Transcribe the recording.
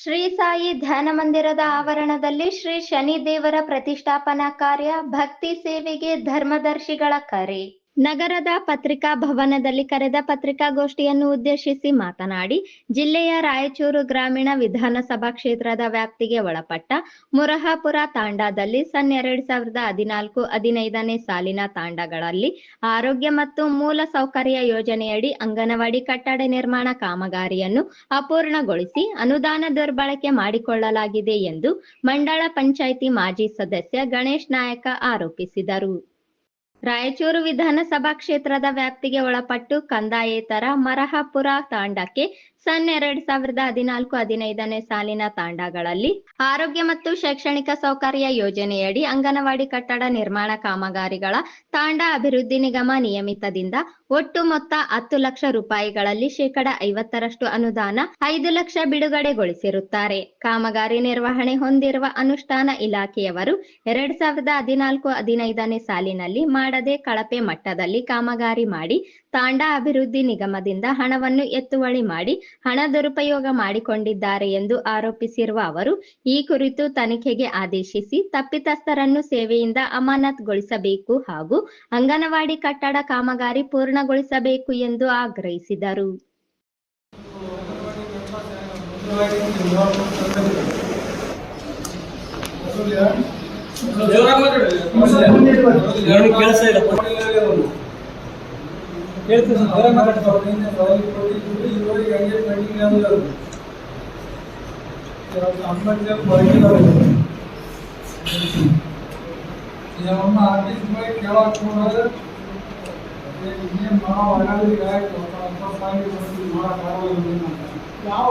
ಶ್ರೀ ಸಾಯಿ ಧ್ಯಾನ ಮಂದಿರದ ಆವರಣದಲ್ಲಿ ಶ್ರೀ ಶನಿ ದೇವರ ಪ್ರತಿಷ್ಠಾಪನಾ ಕಾರ್ಯ, ಭಕ್ತಿ ಸೇವೆಗೆ ಧರ್ಮದರ್ಶಿಗಳ ಕರೆ. ನಗರದ ಪತ್ರಿಕಾ ಭವನದಲ್ಲಿ ಕರೆದ ಪತ್ರಿಕಾಗೋಷ್ಠಿಯನ್ನು ಉದ್ದೇಶಿಸಿ ಮಾತನಾಡಿ, ಜಿಲ್ಲೆಯ ರಾಯಚೂರು ಗ್ರಾಮೀಣ ವಿಧಾನಸಭಾ ಕ್ಷೇತ್ರದ ವ್ಯಾಪ್ತಿಗೆ ಒಳಪಟ್ಟ ಮುರಹಾಪುರ ತಾಂಡಾದಲ್ಲಿ ಸನ್ 2014-15ನೇ ಸಾಲಿನ ತಾಂಡಗಳಲ್ಲಿ ಆರೋಗ್ಯ ಮತ್ತು ಮೂಲ ಸೌಕರ್ಯ ಯೋಜನೆಯಡಿ ಅಂಗನವಾಡಿ ಕಟ್ಟಡ ನಿರ್ಮಾಣ ಕಾಮಗಾರಿಯನ್ನು ಅಪೂರ್ಣಗೊಳಿಸಿ ಅನುದಾನ ದುರ್ಬಳಕೆ ಮಾಡಿಕೊಳ್ಳಲಾಗಿದೆ ಎಂದು ಮಂಡಳ ಪಂಚಾಯಿತಿ ಮಾಜಿ ಸದಸ್ಯ ಗಣೇಶ್ ನಾಯಕ ಆರೋಪಿಸಿದರು. ರಾಯಚೂರು ವಿಧಾನಸಭಾ ಕ್ಷೇತ್ರದ ವ್ಯಾಪ್ತಿಗೆ ಒಳಪಟ್ಟು ಕಂದಾಯೇತರ ಮರಹಾಪುರ ತಾಂಡಕ್ಕೆ ಸನ್ 2014-15ನೇ ಸಾಲಿನ ತಾಂಡಗಳಲ್ಲಿ ಆರೋಗ್ಯ ಮತ್ತು ಶೈಕ್ಷಣಿಕ ಸೌಕರ್ಯ ಯೋಜನೆಯಡಿ ಅಂಗನವಾಡಿ ಕಟ್ಟಡ ನಿರ್ಮಾಣ ಕಾಮಗಾರಿಗಳ ತಾಂಡ ಅಭಿವೃದ್ಧಿ ನಿಗಮ ನಿಯಮಿತದಿಂದ ಒಟ್ಟು ಮೊತ್ತ 10 ಲಕ್ಷ ರೂಪಾಯಿಗಳಲ್ಲಿ ಶೇಕಡ 50ರಷ್ಟು ಅನುದಾನ 5 ಲಕ್ಷ ಬಿಡುಗಡೆಗೊಳಿಸಿರುತ್ತಾರೆ. ಕಾಮಗಾರಿ ನಿರ್ವಹಣೆ ಹೊಂದಿರುವ ಅನುಷ್ಠಾನ ಇಲಾಖೆಯವರು 2014-15ನೇ ಸಾಲಿನಲ್ಲಿ ಮಾಡದೆ ಕಳಪೆ ಮಟ್ಟದಲ್ಲಿ ಕಾಮಗಾರಿ ಮಾಡಿ ತಾಂಡ ಅಭಿವೃದ್ಧಿ ನಿಗಮದಿಂದ ಹಣವನ್ನು ಎತ್ತುವಳಿ ಮಾಡಿ ಹಣ ದುರುಪಯೋಗ ಮಾಡಿಕೊಂಡಿದ್ದಾರೆ ಎಂದು ಆರೋಪಿಸಿರುವ ಅವರು, ಈ ಕುರಿತು ತನಿಖೆಗೆ ಆದೇಶಿಸಿ ತಪ್ಪಿತಸ್ಥರನ್ನು ಸೇವೆಯಿಂದ ಅಮಾನತುಗೊಳಿಸಬೇಕು ಹಾಗೂ ಅಂಗನವಾಡಿ ಕಟ್ಟಡ ಕಾಮಗಾರಿ ಪೂರ್ಣಗೊಳಿಸಬೇಕು ಎಂದು ಆಗ್ರಹಿಸಿದರು. ಯಾವ